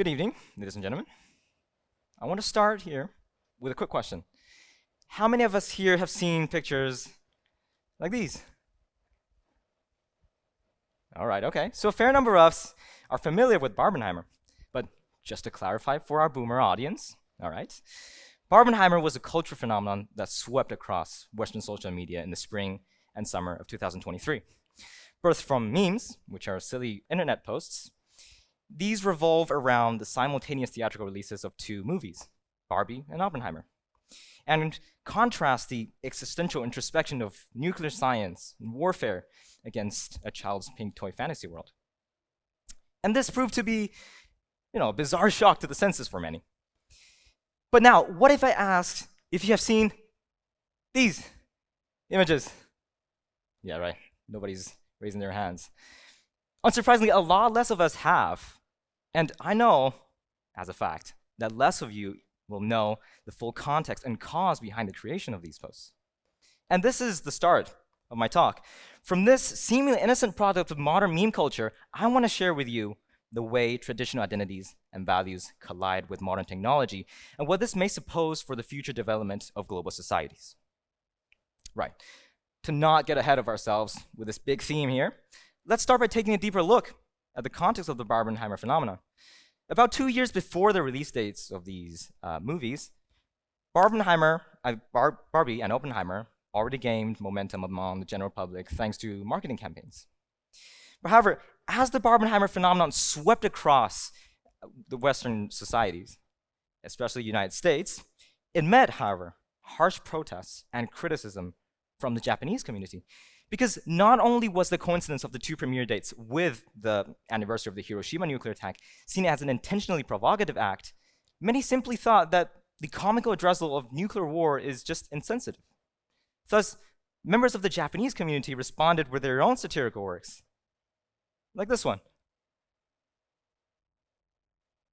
Good evening, ladies and gentlemen. I want to start here with a quick question. How many of us here have seen pictures like these? All right, okay. So a fair number of us are familiar with Barbenheimer. But just to clarify for our boomer audience, all right, Barbenheimer was a cultural phenomenon that swept across Western social media in the spring and summer of 2023. Birthed from memes, which are silly internet posts, these revolve around the simultaneous theatrical releases of two movies, Barbie and Oppenheimer, and contrast the existential introspection of nuclear science and warfare against a child's pink toy fantasy world. And this proved to be, a bizarre shock to the senses for many. But now, what if I asked if you have seen these images? Yeah, right. Nobody's raising their hands. Unsurprisingly, a lot less of us have. And I know, as a fact, that less of you will know the full context and cause behind the creation of these posts. And this is the start of my talk. From this seemingly innocent product of modern meme culture, I want to share with you the way traditional identities and values collide with modern technology and what this may suppose for the future development of global societies. Right. To not get ahead of ourselves with this big theme here, let's start by taking a deeper look at the context of the Barbenheimer phenomenon. About 2 years before the release dates of these movies, Barbie and Oppenheimer already gained momentum among the general public thanks to marketing campaigns. But however, as the Barbenheimer phenomenon swept across the Western societies, especially the United States, it met, however, harsh protests and criticism from the Japanese community. Because not only was the coincidence of the two premiere dates with the anniversary of the Hiroshima nuclear attack seen as an intentionally provocative act, many simply thought that the comical addressal of nuclear war is just insensitive. Thus, members of the Japanese community responded with their own satirical works, like this one,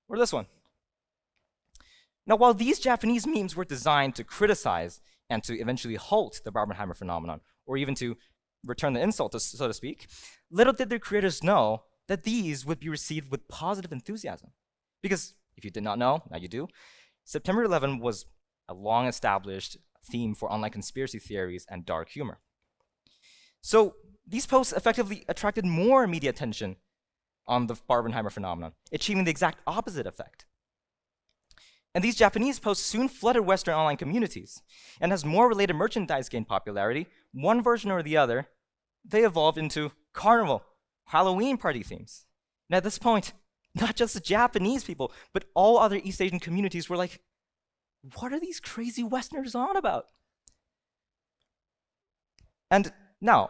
or this one. Now, while these Japanese memes were designed to criticize and to eventually halt the Barbenheimer phenomenon, or even to return the insult, so to speak, little did their creators know that these would be received with positive enthusiasm. Because if you did not know, now you do, September 11 was a long-established theme for online conspiracy theories and dark humor. So these posts effectively attracted more media attention on the Barbenheimer phenomenon, achieving the exact opposite effect. And these Japanese posts soon flooded Western online communities. And as more related merchandise gained popularity, one version or the other, they evolved into carnival, Halloween party themes. And at this point, not just the Japanese people, but all other East Asian communities were like, what are these crazy Westerners on about? And now,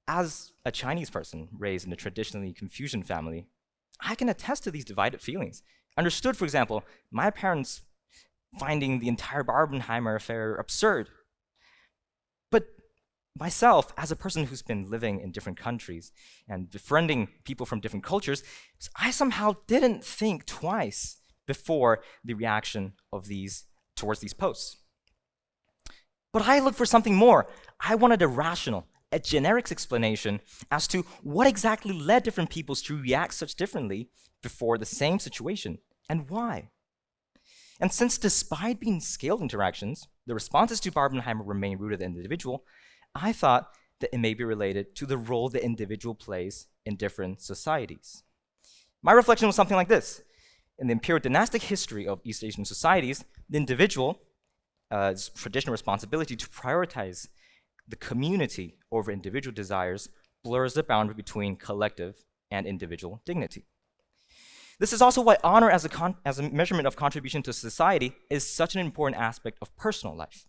as a Chinese person raised in a traditionally Confucian family, I can attest to these divided feelings. Understood, for example, my parents finding the entire Barbenheimer affair absurd. But myself, as a person who's been living in different countries and befriending people from different cultures, I somehow didn't think twice before the reaction of towards these posts. But I looked for something more. I wanted a rational, a generic explanation as to what exactly led different peoples to react such differently before the same situation, and why. And since despite being scaled interactions, the responses to Barbenheimer remain rooted in the individual, I thought that it may be related to the role the individual plays in different societies. My reflection was something like this. In the imperial dynastic history of East Asian societies, the individual's traditional responsibility to prioritize the community over individual desires blurs the boundary between collective and individual dignity. This is also why honor as a measurement of contribution to society is such an important aspect of personal life.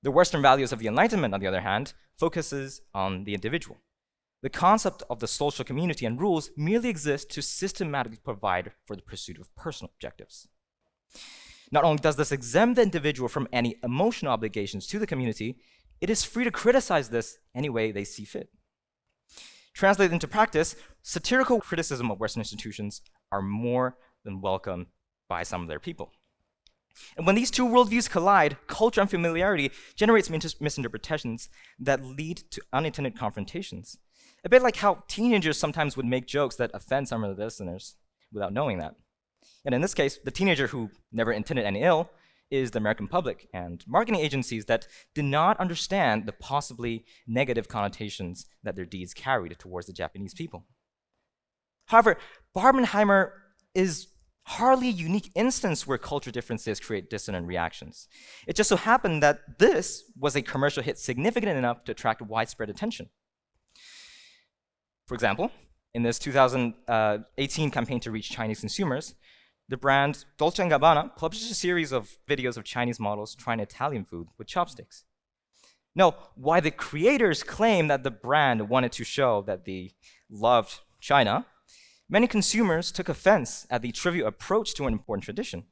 The Western values of the Enlightenment, on the other hand, focuses on the individual. The concept of the social community and rules merely exist to systematically provide for the pursuit of personal objectives. Not only does this exempt the individual from any emotional obligations to the community, it is free to criticize this any way they see fit. Translated into practice, satirical criticism of Western institutions are more than welcome by some of their people. And when these two worldviews collide, culture and familiarity generates misinterpretations that lead to unintended confrontations. A bit like how teenagers sometimes would make jokes that offend some of the listeners without knowing that. And in this case, the teenager who never intended any ill is the American public and marketing agencies that did not understand the possibly negative connotations that their deeds carried towards the Japanese people. However, Barbenheimer is hardly a unique instance where cultural differences create dissonant reactions. It just so happened that this was a commercial hit significant enough to attract widespread attention. For example, in this 2018 campaign to reach Chinese consumers, the brand Dolce & Gabbana published a series of videos of Chinese models trying Italian food with chopsticks. Now, while the creators claim that the brand wanted to show that they loved China, many consumers took offense at the trivial approach to an important tradition.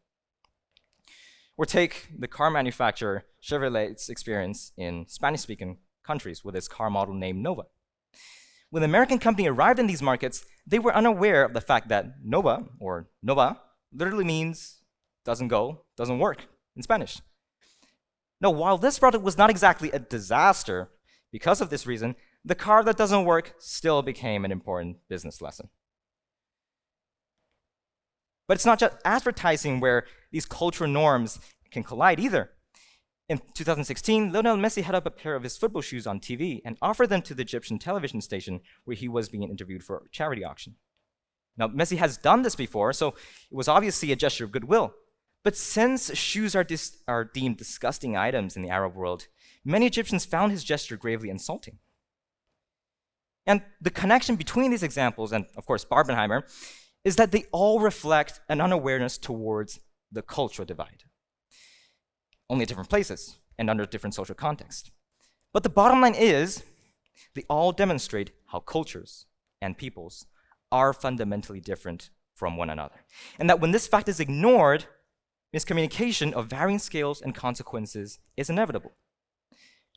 Or take the car manufacturer Chevrolet's experience in Spanish-speaking countries with its car model named Nova. When the American company arrived in these markets, they were unaware of the fact that Nova, or Nova, literally means doesn't go, doesn't work in Spanish. Now, while this product was not exactly a disaster, because of this reason, the car that doesn't work still became an important business lesson. But it's not just advertising where these cultural norms can collide either. In 2016, Lionel Messi had up a pair of his football shoes on TV and offered them to the Egyptian television station where he was being interviewed for a charity auction. Now, Messi has done this before, so it was obviously a gesture of goodwill. But since shoes are deemed disgusting items in the Arab world, many Egyptians found his gesture gravely insulting. And the connection between these examples and, of course, Barbenheimer is that they all reflect an unawareness towards the cultural divide. Only at different places and under different social contexts. But the bottom line is, they all demonstrate how cultures and peoples are fundamentally different from one another. And that when this fact is ignored, miscommunication of varying scales and consequences is inevitable.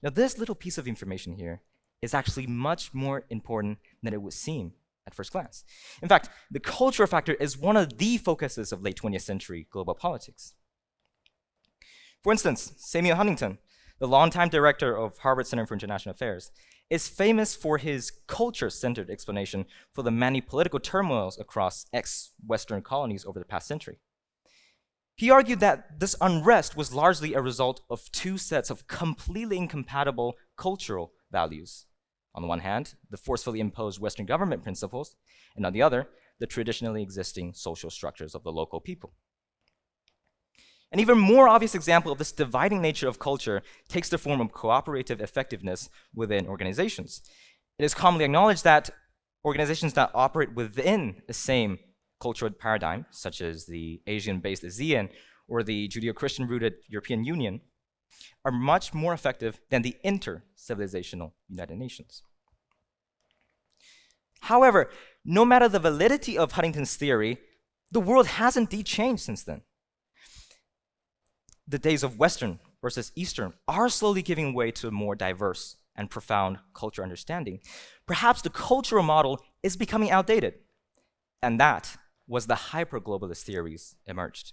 Now, this little piece of information here is actually much more important than it would seem at first glance. In fact, the cultural factor is one of the focuses of late 20th century global politics. For instance, Samuel Huntington, the longtime director of Harvard Center for International Affairs, is famous for his culture-centered explanation for the many political turmoils across ex-Western colonies over the past century. He argued that this unrest was largely a result of two sets of completely incompatible cultural values. On the one hand, the forcefully imposed Western government principles, and on the other, the traditionally existing social structures of the local people. An even more obvious example of this dividing nature of culture takes the form of cooperative effectiveness within organizations. It is commonly acknowledged that organizations that operate within the same cultural paradigm, such as the Asian-based ASEAN or the Judeo-Christian-rooted European Union, are much more effective than the inter-civilizational United Nations. However, no matter the validity of Huntington's theory, the world has indeed changed since then. The days of Western versus Eastern are slowly giving way to a more diverse and profound cultural understanding. Perhaps the cultural model is becoming outdated, and that was the hyper-globalist theories emerged.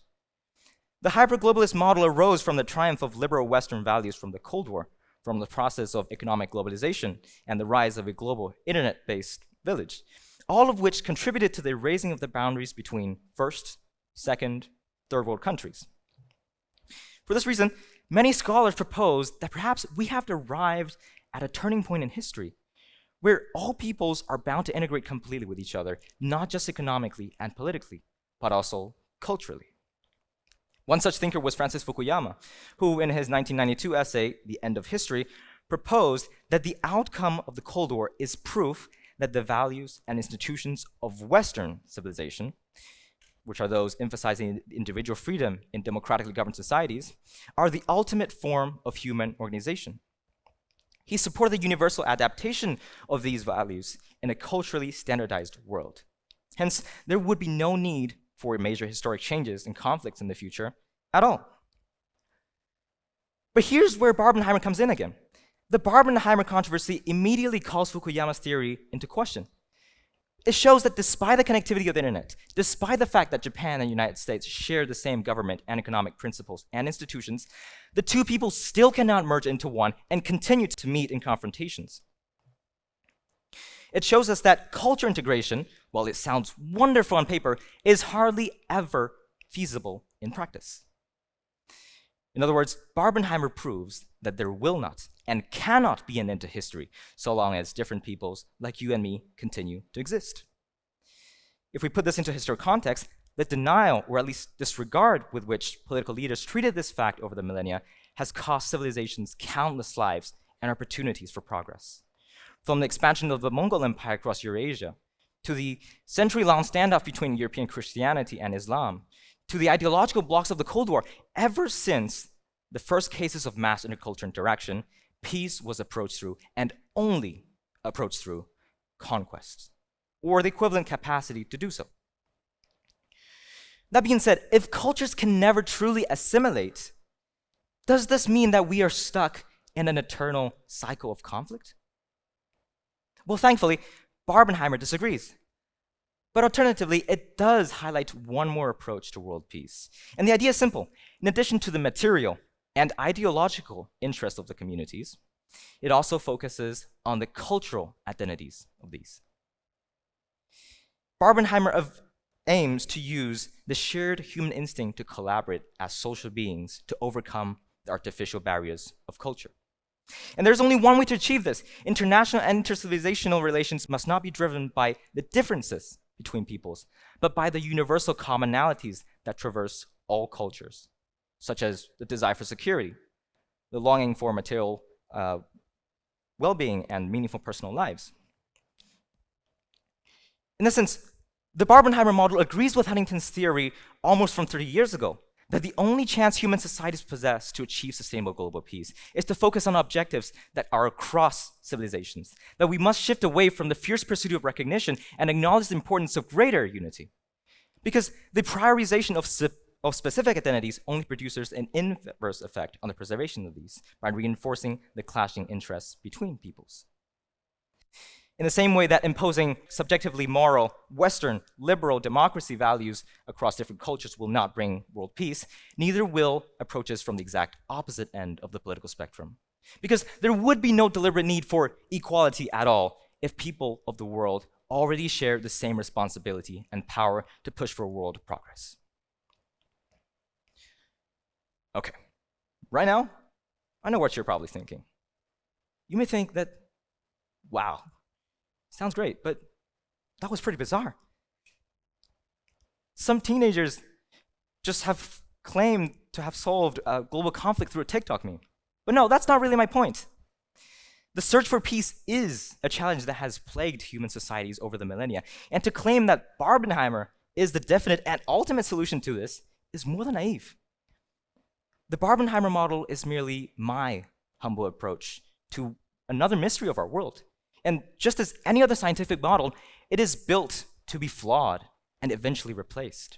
The hyper-globalist model arose from the triumph of liberal Western values from the Cold War, from the process of economic globalization and the rise of a global internet-based village, all of which contributed to the erasing of the boundaries between first, second, third world countries. For this reason, many scholars propose that perhaps we have arrived at a turning point in history where all peoples are bound to integrate completely with each other, not just economically and politically, but also culturally. One such thinker was Francis Fukuyama, who in his 1992 essay, The End of History, proposed that the outcome of the Cold War is proof that the values and institutions of Western civilization, which are those emphasizing individual freedom in democratically governed societies, are the ultimate form of human organization. He supported the universal adaptation of these values in a culturally standardized world. Hence, there would be no need for major historic changes and conflicts in the future at all. But here's where Barbenheimer comes in again. The Barbenheimer controversy immediately calls Fukuyama's theory into question. It shows that despite the connectivity of the internet, despite the fact that Japan and the United States share the same government and economic principles and institutions, the two peoples still cannot merge into one and continue to meet in confrontations. It shows us that culture integration, while it sounds wonderful on paper, is hardly ever feasible in practice. In other words, Barbenheimer proves that there will not and cannot be an end to history so long as different peoples like you and me continue to exist. If we put this into historical context, the denial, or at least disregard, with which political leaders treated this fact over the millennia has cost civilizations countless lives and opportunities for progress. From the expansion of the Mongol Empire across Eurasia, to the century-long standoff between European Christianity and Islam, to the ideological blocks of the Cold War, ever since the first cases of mass intercultural interaction, peace was approached through, and only approached through, conquest, or the equivalent capacity to do so. That being said, if cultures can never truly assimilate, does this mean that we are stuck in an eternal cycle of conflict? Well, thankfully, Barbenheimer disagrees. But alternatively, it does highlight one more approach to world peace. And the idea is simple. In addition to the material and ideological interests of the communities, it also focuses on the cultural identities of these. Barbenheimer aims to use the shared human instinct to collaborate as social beings to overcome the artificial barriers of culture. And there's only one way to achieve this. International and intercivilizational relations must not be driven by the differences between peoples, but by the universal commonalities that traverse all cultures, such as the desire for security, the longing for material well-being and meaningful personal lives. In essence, the Barbenheimer model agrees with Huntington's theory almost from 30 years ago, that the only chance human societies possess to achieve sustainable global peace is to focus on objectives that are across civilizations, that we must shift away from the fierce pursuit of recognition and acknowledge the importance of greater unity. Because the prioritization of specific identities only produces an inverse effect on the preservation of these by reinforcing the clashing interests between peoples. In the same way that imposing subjectively moral, Western, liberal democracy values across different cultures will not bring world peace, neither will approaches from the exact opposite end of the political spectrum. Because there would be no deliberate need for equality at all if people of the world already shared the same responsibility and power to push for world progress. Okay, right now, I know what you're probably thinking. You may think that, wow, sounds great, but that was pretty bizarre. Some teenagers just have claimed to have solved global conflict through a TikTok meme. But no, that's not really my point. The search for peace is a challenge that has plagued human societies over the millennia, and to claim that Barbenheimer is the definite and ultimate solution to this is more than naive. The Barbenheimer model is merely my humble approach to another mystery of our world. And just as any other scientific model, it is built to be flawed and eventually replaced.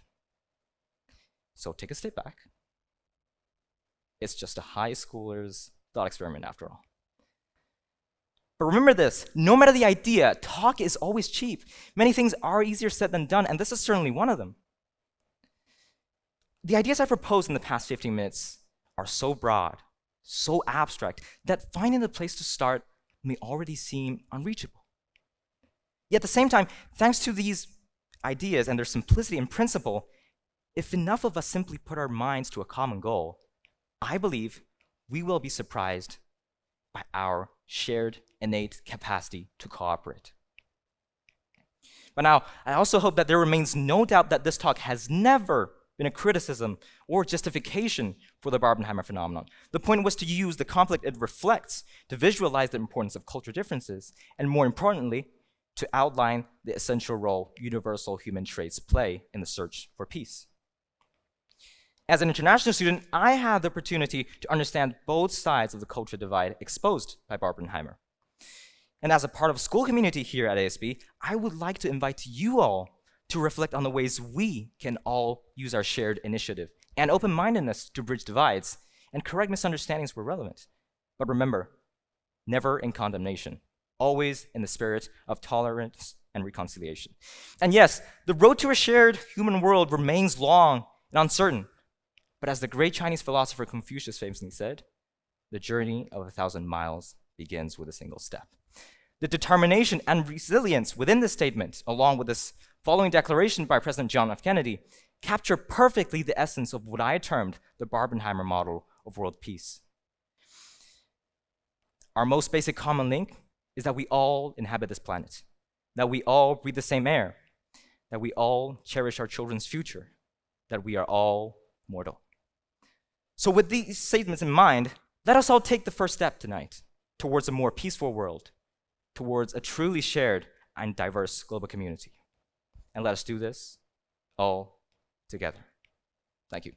So take a step back. It's just a high schooler's thought experiment after all. But remember this, no matter the idea, talk is always cheap. Many things are easier said than done, and this is certainly one of them. The ideas I proposed in the past 15 minutes are so broad, so abstract, that finding the place to start may already seem unreachable. Yet at the same time, thanks to these ideas and their simplicity in principle, if enough of us simply put our minds to a common goal, I believe we will be surprised by our shared innate capacity to cooperate. But now, I also hope that there remains no doubt that this talk has never been a criticism or justification for the Barbenheimer phenomenon. The point was to use the conflict it reflects to visualize the importance of cultural differences, and more importantly, to outline the essential role universal human traits play in the search for peace. As an international student, I had the opportunity to understand both sides of the cultural divide exposed by Barbenheimer. And as a part of a school community here at ASB, I would like to invite you all to reflect on the ways we can all use our shared initiative and open-mindedness to bridge divides and correct misunderstandings where relevant. But remember, never in condemnation, always in the spirit of tolerance and reconciliation. And yes, the road to a shared human world remains long and uncertain. But as the great Chinese philosopher Confucius famously said, the journey of 1,000 miles begins with a single step. The determination and resilience within this statement, along with this following declaration by President John F. Kennedy, capture perfectly the essence of what I termed the Barbenheimer model of world peace. Our most basic common link is that we all inhabit this planet, that we all breathe the same air, that we all cherish our children's future, that we are all mortal. So with these statements in mind, let us all take the first step tonight towards a more peaceful world, towards a truly shared and diverse global community. And let us do this all together. Thank you.